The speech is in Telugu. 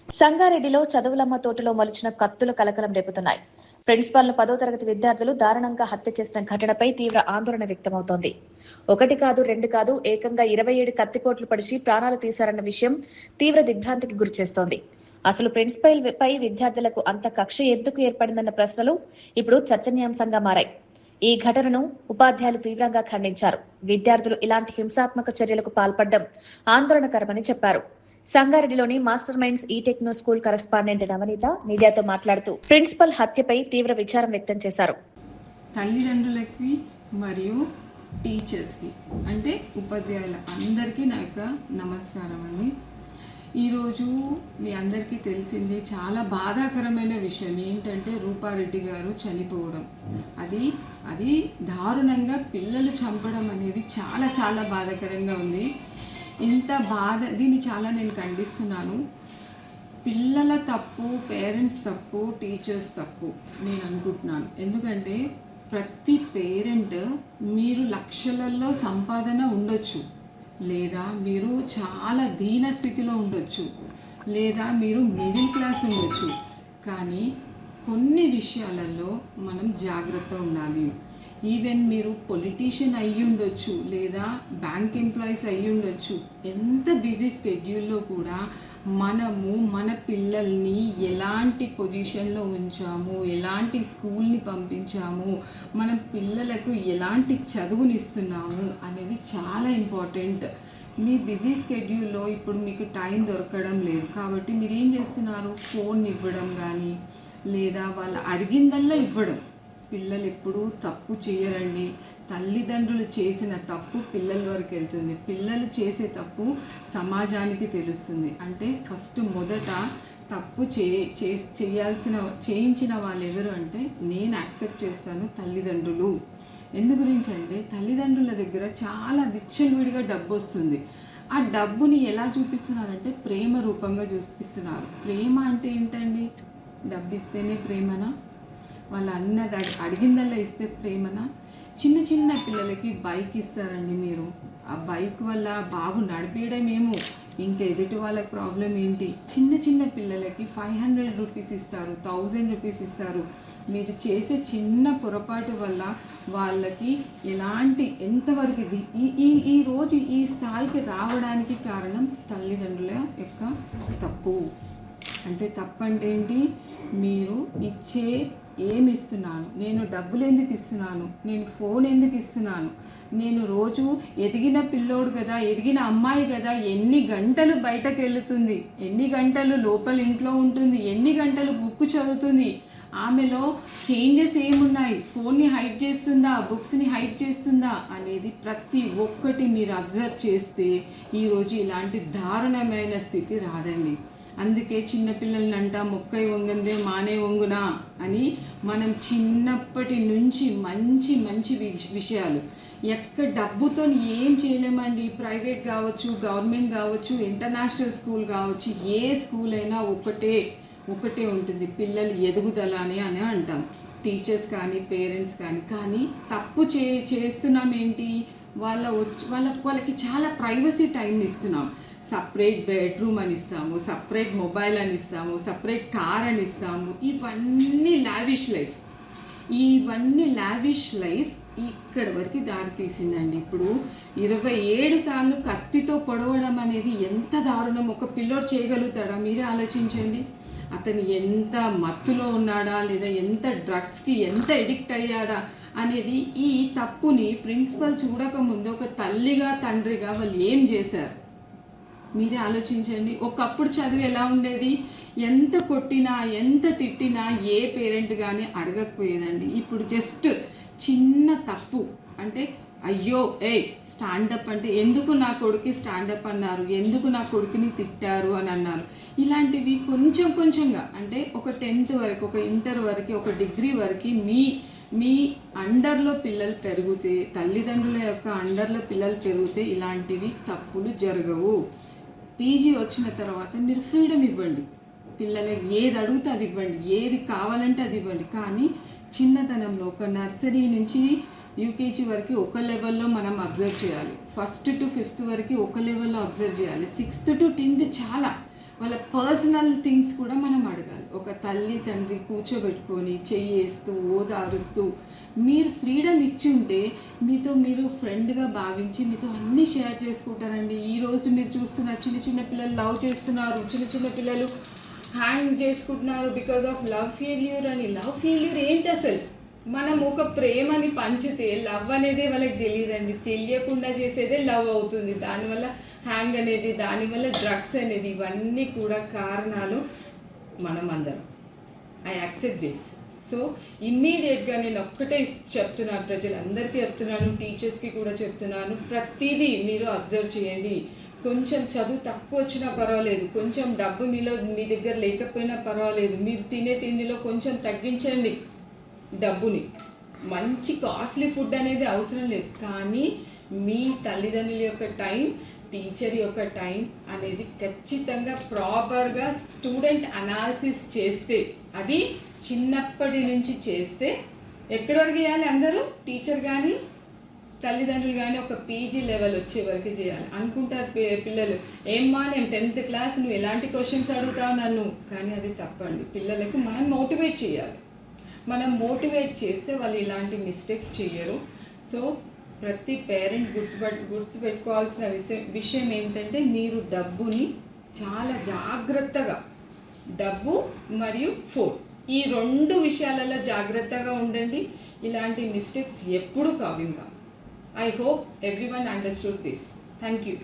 సంగారెడ్డిలో చదువులమ్మ తోటలో మొలిచిన కత్తులు కలకలం రేపుతున్నాయి. ప్రిన్సిపాల్ను 10వ తరగతి విద్యార్థులు దారుణంగా హత్య చేసిన ఘటనపై తీవ్ర ఆందోళన వ్యక్తమవుతోంది. ఒకటి కాదు, రెండు కాదు, ఏకంగా 27 కత్తిపోట్లు పడిచి ప్రాణాలు తీశారన్న విషయం తీవ్ర దిగ్భ్రాంతికి గురిచేస్తోంది. అసలు ప్రిన్సిపల్ పై విద్యార్థులకు అంత కక్ష ఎందుకు ఏర్పడిందన్న ప్రశ్నలు ఇప్పుడు చర్చనీయాంశంగా మారాయి. ఈ ఘటనను ఉపాధ్యాయులు తీవ్రంగా ఖండించారు. విద్యార్థులు ఇలాంటి హింసాత్మక చర్యలకు పాల్పడడం ఆందోళనకరమని చెప్పారు. సంగారెడ్డిలోని మాస్టర్ మైండ్స్ ఈ టెక్నో స్కూల్ కరెస్పాండెంట్ నవనీత మీడియాతో మాట్లాడుతూ ప్రిన్సిపల్ హత్యపై తీవ్ర విచారం వ్యక్తం చేశారు. తల్లిదండ్రులకి మరియు టీచర్స్కి అంటే ఉపాధ్యాయుల అందరికీ నా యొక్క నమస్కారం అండి. ఈరోజు మీ అందరికీ తెలిసింది చాలా బాధాకరమైన విషయం ఏంటంటే రూపారెడ్డి గారు చనిపోవడం. అది దారుణంగా పిల్లలు చంపడం అనేది చాలా చాలా బాధాకరంగా ఉంది. దీన్ని చాలా నేను ఖండిస్తున్నాను. పిల్లల తప్పు, పేరెంట్స్ తప్పు, టీచర్స్ తప్పు నేను అనుకుంటున్నాను. ఎందుకంటే ప్రతి పేరెంట్ మీరు లక్షలలో సంపాదన ఉండొచ్చు, లేదా మీరు చాలా దీన స్థితిలో ఉండొచ్చు, లేదా మీరు మిడిల్ క్లాస్ ఉండొచ్చు. కానీ కొన్ని విషయాలలో మనం జాగ్రత్త ఉండాలి. ఈవెన్ మీరు పొలిటీషియన్ అయ్యి ఉండొచ్చు, లేదా బ్యాంక్ ఎంప్లాయీస్ అయ్యి ఉండొచ్చు. ఎంత బిజీ స్కెడ్యూల్లో కూడా మనము మన పిల్లల్ని ఎలాంటి పొజిషన్లో ఉంచాము, ఎలాంటి స్కూల్ని పంపించాము, మన పిల్లలకు ఎలాంటి చదువునిస్తున్నాము అనేది చాలా ఇంపార్టెంట్. మీ బిజీ స్కెడ్యూల్లో ఇప్పుడు మీకు టైం దొరకడం లేదు కాబట్టి మీరు ఏం చేస్తున్నారు, ఫోన్ ఇవ్వడం కానీ, లేదా వాళ్ళు అడిగిందల్లా ఇవ్వడం. పిల్లలు ఎప్పుడూ తప్పు చేయరండి. తల్లిదండ్రులు చేసిన తప్పు పిల్లల వరకు వెళ్తుంది, పిల్లలు చేసే తప్పు సమాజానికి తెలుస్తుంది. అంటే ఫస్ట్ మొదట తప్పు చేయించిన వాళ్ళు ఎవరు అంటే నేను యాక్సెప్ట్ చేస్తాను, తల్లిదండ్రులు. ఎందు గురించి అంటే తల్లిదండ్రుల దగ్గర చాలా విచ్చలవిడిగా డబ్బు వస్తుంది. ఆ డబ్బుని ఎలా చూపిస్తున్నారంటే ప్రేమ రూపంగా చూపిస్తున్నారు. ప్రేమ అంటే ఏంటండి? డబ్బు ఇస్తేనే ప్రేమనా? వాళ్ళు అడిగిందల్లా ఇస్తే ప్రేమనా? చిన్న చిన్న పిల్లలకి బైక్ ఇస్తారండి మీరు. ఆ బైక్ వల్ల బాబు నడిపించడం ఏమో, ఇంకా ఎదుటి వాళ్ళకి ప్రాబ్లం ఏంటి? చిన్న చిన్న పిల్లలకి 500 రూపీస్ ఇస్తారు, 1000 రూపీస్ ఇస్తారు. మీరు చేసే చిన్న పొరపాటు వల్ల వాళ్ళకి ఎంతవరకు ఈ రోజు ఈ స్థాయికి రావడానికి కారణం తల్లిదండ్రుల యొక్క తప్పు. అంటే తప్పు అంటే ఏంటి? మీరు ఏమి ఇస్తున్నాను, నేను డబ్బులు ఎందుకు ఇస్తున్నాను, నేను ఫోన్ ఎందుకు ఇస్తున్నాను, నేను రోజు ఎదిగిన పిల్లోడు కదా, ఎదిగిన అమ్మాయి కదా, ఎన్ని గంటలు బయటకు వెళుతుంది, ఎన్ని గంటలు లోపల ఇంట్లో ఉంటుంది, ఎన్ని గంటలు బుక్ చదువుతుంది, ఆమెలో చేంజెస్ ఏమున్నాయి, ఫోన్ని హైడ్ చేస్తుందా, బుక్స్ని హైడ్ చేస్తుందా అనేది ప్రతి ఒక్కటి మీరు అబ్జర్వ్ చేస్తే ఈరోజు ఇలాంటి దారుణమైన స్థితి రాదండి. అందుకే చిన్నపిల్లల్ని మొక్కై వంగందే మానే వంగునా అని మనం చిన్నప్పటి నుంచి మంచి మంచి విషయాలు డబ్బుతో ఏం చేయలేమండి. ప్రైవేట్ కావచ్చు, గవర్నమెంట్ కావచ్చు, ఇంటర్నేషనల్ స్కూల్ కావచ్చు, ఏ స్కూల్ అయినా ఒకటే ఉంటుంది, పిల్లలు ఎదుగుదల అని అంటాం. టీచర్స్ కానీ పేరెంట్స్ కానీ తప్పు చేస్తున్నాం ఏంటి? వాళ్ళకి చాలా ప్రైవసీ టైం ఇస్తున్నాం. సపరేట్ బెడ్రూమ్ అని ఇస్తాము, సపరేట్ మొబైల్ అని ఇస్తాము, సపరేట్ కార్ అని ఇస్తాము. ఇవన్నీ లావిష్ లైఫ్ ఇక్కడి వరకు దారి తీసిందండి. ఇప్పుడు 27 సార్లు కత్తితో పొడవడం అనేది ఎంత దారుణం. ఒక పిల్లోడు చేయగలుగుతాడా? మీరే ఆలోచించండి. అతను ఎంత మత్తులో ఉన్నాడా, లేదా ఎంత డ్రగ్స్కి ఎంత ఎడిక్ట్ అయ్యాడా అనేది. ఈ తప్పుని ప్రిన్సిపల్ చూడకముందు ఒక తల్లిగా తండ్రిగా వాళ్ళు ఏం చేశారు మీరే ఆలోచించండి. ఒకప్పుడు చదువు ఎలా ఉండేది? ఎంత కొట్టినా ఎంత తిట్టినా ఏ పేరెంట్ కానీ అడగకపోయేదండి. ఇప్పుడు జస్ట్ చిన్న తప్పు అంటే అయ్యో స్టాండప్ అంటే ఎందుకు నా కొడుకు స్టాండప్ అన్నారు, ఎందుకు నా కొడుకుని తిట్టారు అని అన్నారు. ఇలాంటివి కొంచెంగా అంటే ఒక 10th వరకు, ఒక ఇంటర్ వరకు, ఒక డిగ్రీ వరకు మీ అండర్లో పిల్లలు పెరిగితే, తల్లిదండ్రుల యొక్క అండర్లో పిల్లలు పెరిగితే ఇలాంటివి తప్పులు జరగవు. పీజీ వచ్చిన తర్వాత మీరు ఫ్రీడమ్ ఇవ్వండి, పిల్లలకి ఏది అడిగితే అది ఇవ్వండి, ఏది కావాలంటే అది ఇవ్వండి. కానీ చిన్నతనంలో ఒక నర్సరీ నుంచి యూకేజీ వరకు ఒక లెవెల్లో మనం అబ్జర్వ్ చేయాలి, 1st to 5th వరకు ఒక లెవెల్లో అబ్జర్వ్ చేయాలి, 6th to 10th చాలా వాళ్ళ పర్సనల్ థింగ్స్ కూడా మనం అడగాలి. ఒక తల్లి తండ్రి కూర్చోబెట్టుకొని చెయ్యి వేస్తూ ఓదారుస్తూ మీరు ఫ్రీడమ్ ఇచ్చుంటే మీతో మీరు ఫ్రెండ్గా భావించి మీతో అన్నీ షేర్ చేసుకుంటారండి. ఈరోజు మీరు చూస్తున్న చిన్న చిన్న పిల్లలు లవ్ చేస్తున్నారు, చిన్న చిన్న పిల్లలు హ్యాంగ్ చేసుకుంటున్నారు బికాజ్ ఆఫ్ లవ్ ఫెయిల్యూర్ అని. లవ్ ఫెయిల్యూర్ ఏంటి అసలు? మనం ఒక ప్రేమని పంచితే లవ్ అనేది వాళ్ళకి తెలియదండి. తెలియకుండా చేసేదే లవ్ అవుతుంది. దానివల్ల హ్యాంగ్ అనేది, దానివల్ల డ్రగ్స్ అనేది, ఇవన్నీ కూడా కారణాలు మనం అందరం. I accept this. సో ఇమ్మీడియట్గా నేను ఒక్కటే చెప్తున్నాను, ప్రజలందరికీ చెప్తున్నాను, టీచర్స్కి కూడా చెప్తున్నాను, ప్రతిదీ మీరు అబ్జర్వ్ చేయండి. కొంచెం చదువు తక్కువ వచ్చినా పర్వాలేదు, కొంచెం డబ్బు మీ దగ్గర లేకపోయినా పర్వాలేదు, మీరు తినే తిండిలో కొంచెం తగ్గించండి డబ్బుని. మంచి కాస్ట్లీ ఫుడ్ అనేది అవసరం లేదు, కానీ మీ తల్లిదండ్రుల యొక్క టైం, టీచర్ యొక్క టైం అనేది ఖచ్చితంగా ప్రాపర్గా స్టూడెంట్ అనాలిసిస్ చేస్తే, అది చిన్నప్పటి నుంచి చేస్తే, ఎక్కడి వరకు చేయాలి అందరూ? టీచర్ కానీ తల్లిదండ్రులు కానీ ఒక పీజీ లెవెల్ వచ్చే వరకు చేయాలి అనుకుంటారు పిల్లలు. ఏమ్మా నేను 10th క్లాస్, నువ్వు ఎలాంటి క్వశ్చన్స్ అడుగుతావు నన్ను? కానీ అది తప్పండి. పిల్లలకు మనం మోటివేట్ చేయాలి. మనం మోటివేట్ చేస్తే వాళ్ళు ఇలాంటి మిస్టేక్స్ చేయరు. సో ప్రతి పేరెంట్ గుర్తుపెట్టుకోవాల్సిన విషయం ఏంటంటే, మీరు డబ్బుని చాలా జాగ్రత్తగా, డబ్బు మరియు ఫోన్, ఈ 2 విషయాలలో జాగ్రత్తగా ఉండండి. ఇలాంటి మిస్టేక్స్ ఎప్పుడు కావు ఇంకా. I hope everyone understood this. Thank you.